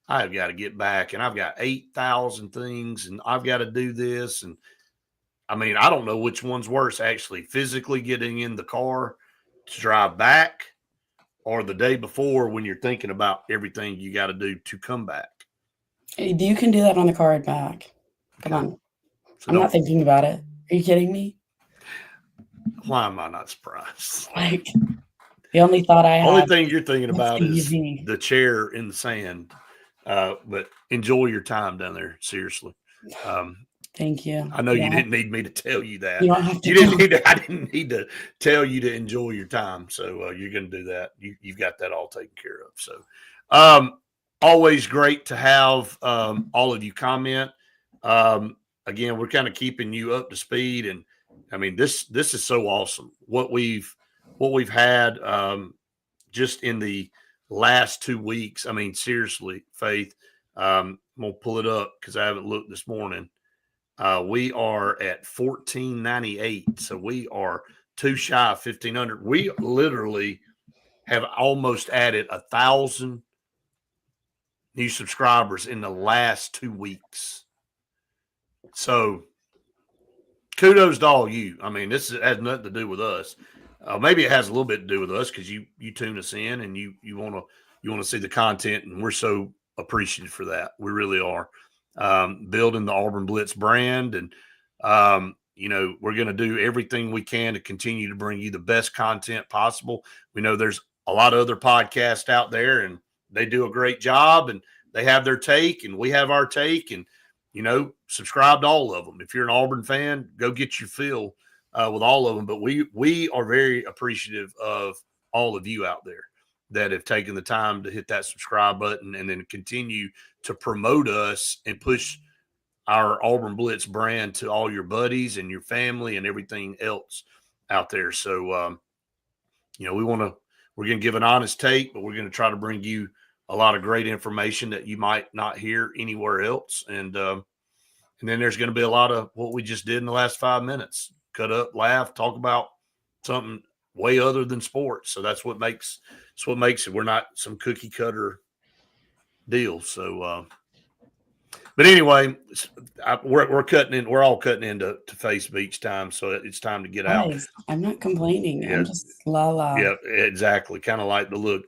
I've got to get back and I've got 8,000 things and I've got to do this. And I mean, I don't know which one's worse, actually, physically getting in the car to drive back, or the day before when you're thinking about everything you got to do to come back? You can do that on the car ride back. Come Okay. on. So I'm not thinking about it. Are you kidding me? Why am I not surprised? Like, the only thought I Only have thing you're thinking is about the is UV. the chair in the sand. But enjoy your time down there. Seriously. Thank you. I know you didn't need me to tell you that. You don't have to You didn't tell need to, I didn't need to tell you to enjoy your time. So you're going to do that. You've got that all taken care of. So always great to have all of you comment. Again, we're kind of keeping you up to speed, and I mean this is so awesome what we've had just in the last 2 weeks. I mean, seriously, Faith. I'm gonna pull it up because I haven't looked this morning. We are at 1498, so we are too shy of 1500. We literally have almost added 1,000 new subscribers in the last 2 weeks. So kudos to all you. I mean, this has nothing to do with us. Maybe it has a little bit to do with us because you tune us in and you want to see the content, and we're so appreciative for that. We really are. Building the Auburn Blitz brand, and we're going to do everything we can to continue to bring you the best content possible. We know there's a lot of other podcasts out there, and they do a great job, and they have their take, and we have our take, and subscribe to all of them. If you're an Auburn fan, go get your fill with all of them. But we are very appreciative of all of you out there that have taken the time to hit that subscribe button and then continue to promote us and push our Auburn Blitz brand to all your buddies and your family and everything else out there. So, we're going to give an honest take, but we're going to try to bring you a lot of great information that you might not hear anywhere else. And then there's going to be a lot of what we just did in the last 5 minutes, cut up, laugh, talk about something way other than sports. So that's what makes it. We're not some cookie cutter deal. So, but anyway, we're cutting in. We're all cutting into Face Beach time. So it's time to get out. Guys, I'm not complaining. Yeah. I'm just la. Yeah, exactly. Kind of like the look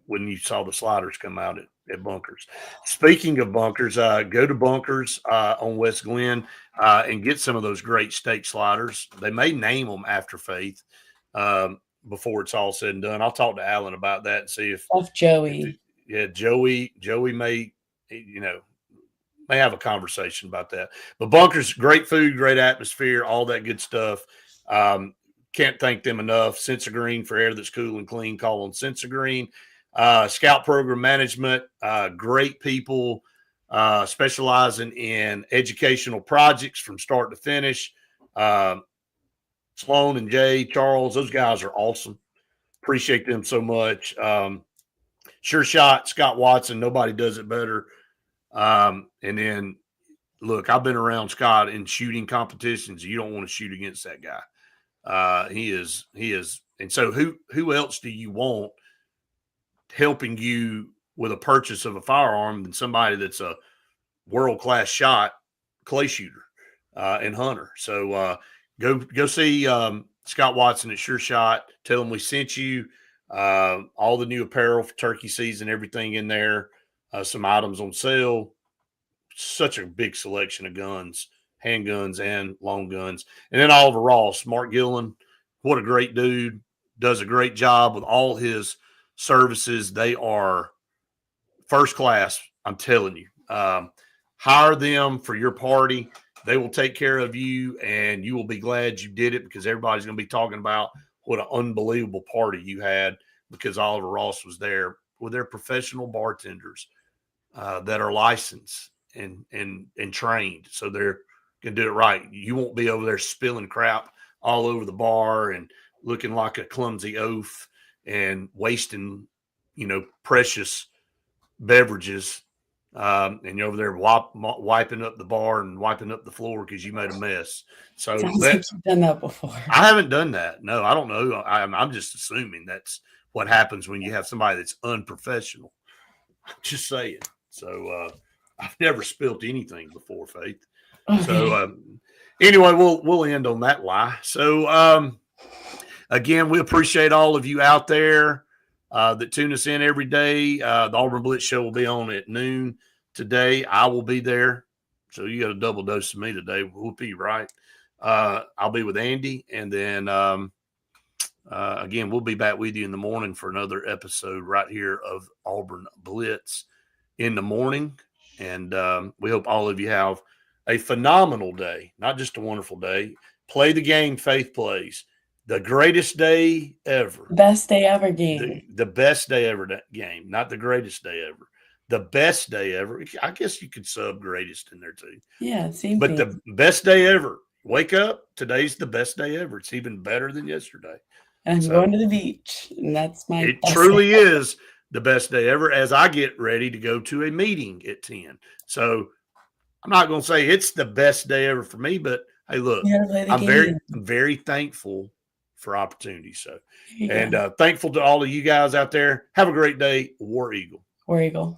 when you saw the sliders come out at Bunkers. Speaking of Bunkers, go to Bunkers on West Glen and get some of those great steak sliders. They may name them after Faith before it's all said and done. I'll talk to Alan about that and see if Joey. Joey may, may have a conversation about that. But Bunkers, great food, great atmosphere, all that good stuff. Can't thank them enough. Sensa Green for air that's cool and clean. Call on Sensa Green. Scout Program Management, great people, specializing in educational projects from start to finish. Sloan and Jay, Charles, those guys are awesome. Appreciate them so much. Sure Shot, Scott Watson, nobody does it better. And then, look, I've been around Scott in shooting competitions. You don't want to shoot against that guy. He is. And so who else do you want helping you with a purchase of a firearm than somebody that's a world-class shot, clay shooter, and hunter? So go see Scott Watson at Sure Shot. Tell him we sent you. All the new apparel for turkey season, everything in there. Some items on sale. Such a big selection of guns, handguns and long guns. And then Oliver Ross, Mark Gillen, what a great dude. Does a great job with all his services. They are first class, I'm telling you. Hire them for your party. They will take care of you, and you will be glad you did it because everybody's going to be talking about what an unbelievable party you had because Oliver Ross was there with their professional bartenders that are licensed and trained. So they're going to do it right. You won't be over there spilling crap all over the bar and looking like a clumsy oaf and wasting, precious beverages. And you're over there wiping up the bar and wiping up the floor because you made a mess. So sounds like you've done that before. I haven't done that. No, I don't know. I'm just assuming that's what happens when you have somebody that's unprofessional. Just saying. So I've never spilt anything before, Faith. Okay. So anyway, we'll end on that lie. So again, we appreciate all of you out there that tune us in every day. The Auburn Blitz Show will be on at noon today. I will be there. So you got a double dose of me today. Whoopee, right? I'll be with Andy. And then, again, we'll be back with you in the morning for another episode right here of Auburn Blitz in the morning. And we hope all of you have a phenomenal day, not just a wonderful day. Play the game Faith plays. The greatest day ever. Best day ever game. The best day ever game, not the greatest day ever. The best day ever. I guess you could sub greatest in there too. Yeah, same But thing. the best day ever. Wake up. Today's the best day ever. It's even better than yesterday. And I'm going to the beach, and that's my It best truly day. is the best day ever as I get ready to go to a meeting at 10. So I'm not going to say it's the best day ever for me, but hey, look, You gotta play the I'm game. very thankful for opportunities. So, There you and go. thankful to all of you guys out there. Have a great day. War Eagle. War Eagle.